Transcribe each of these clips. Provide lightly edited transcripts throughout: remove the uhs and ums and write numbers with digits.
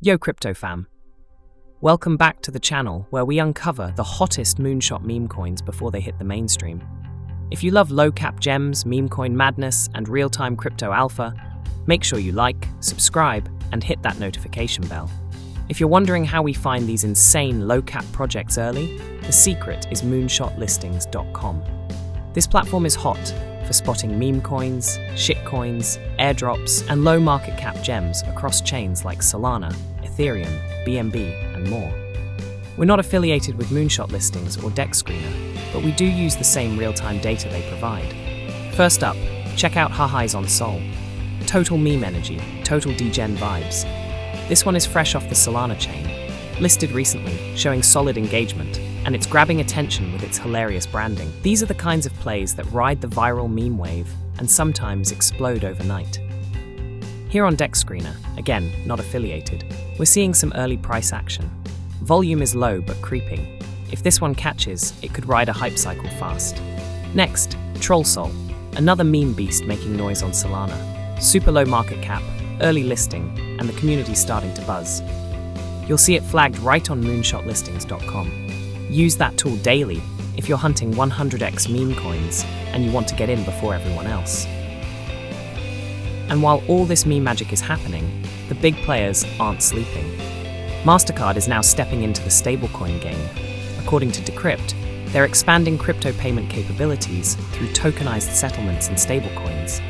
Yo crypto fam, welcome back to the channel where we uncover the hottest Moonshot meme coins before they hit the mainstream. If you love low-cap gems, meme coin madness, and real-time crypto alpha, make sure you like, subscribe, and hit that notification bell. If you're wondering how we find these insane low-cap projects early, the secret is moonshotlistings.com. This platform is hot for spotting meme coins, shitcoins, airdrops, and low market cap gems across chains like Solana, Ethereum, BNB, and more. We're not affiliated with Moonshot Listings or Dexscreener, but we do use the same real-time data they provide. First up, check out HahayesOnSol. Total meme energy, total degen vibes. This one is fresh off the Solana chain, listed recently, showing solid engagement, and it's grabbing attention with its hilarious branding. These are the kinds of plays that ride the viral meme wave and sometimes explode overnight. Here on Dexscreener, again, not affiliated, we're seeing some early price action. Volume is low but creeping. If this one catches, it could ride a hype cycle fast. Next, TrollSol, another meme beast making noise on Solana. Super low market cap, early listing, and the community's starting to buzz. You'll see it flagged right on moonshotlistings.com. Use that tool daily if you're hunting 100x meme coins and you want to get in before everyone else. And while all this meme magic is happening, the big players aren't sleeping. MasterCard is now stepping into the stablecoin game. According to Decrypt, they're expanding crypto payment capabilities through tokenized settlements and stablecoins.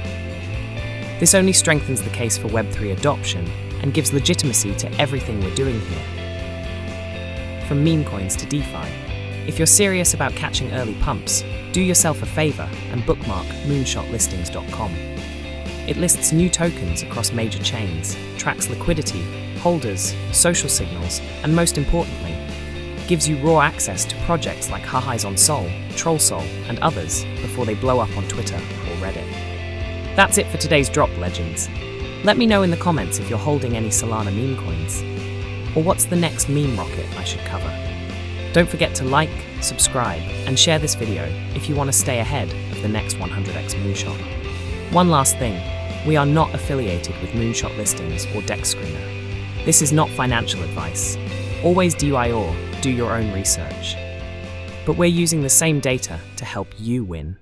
This only strengthens the case for Web3 adoption and gives legitimacy to everything we're doing here. From meme coins to DeFi, if you're serious about catching early pumps, do yourself a favor and bookmark moonshotlistings.com. It lists new tokens across major chains, tracks liquidity, holders, social signals, and most importantly, gives you raw access to projects like HahayesOnSol, TrollSol, and others before they blow up on Twitter or Reddit. That's it for today's drop, legends. Let me know in the comments if you're holding any Solana meme coins, or what's the next meme rocket I should cover. Don't forget to like, subscribe, and share this video if you want to stay ahead of the next 100x moonshot. One last thing, we are not affiliated with Moonshot Listings or Dexscreener. This is not financial advice. Always DYOR, do your own research. But we're using the same data to help you win.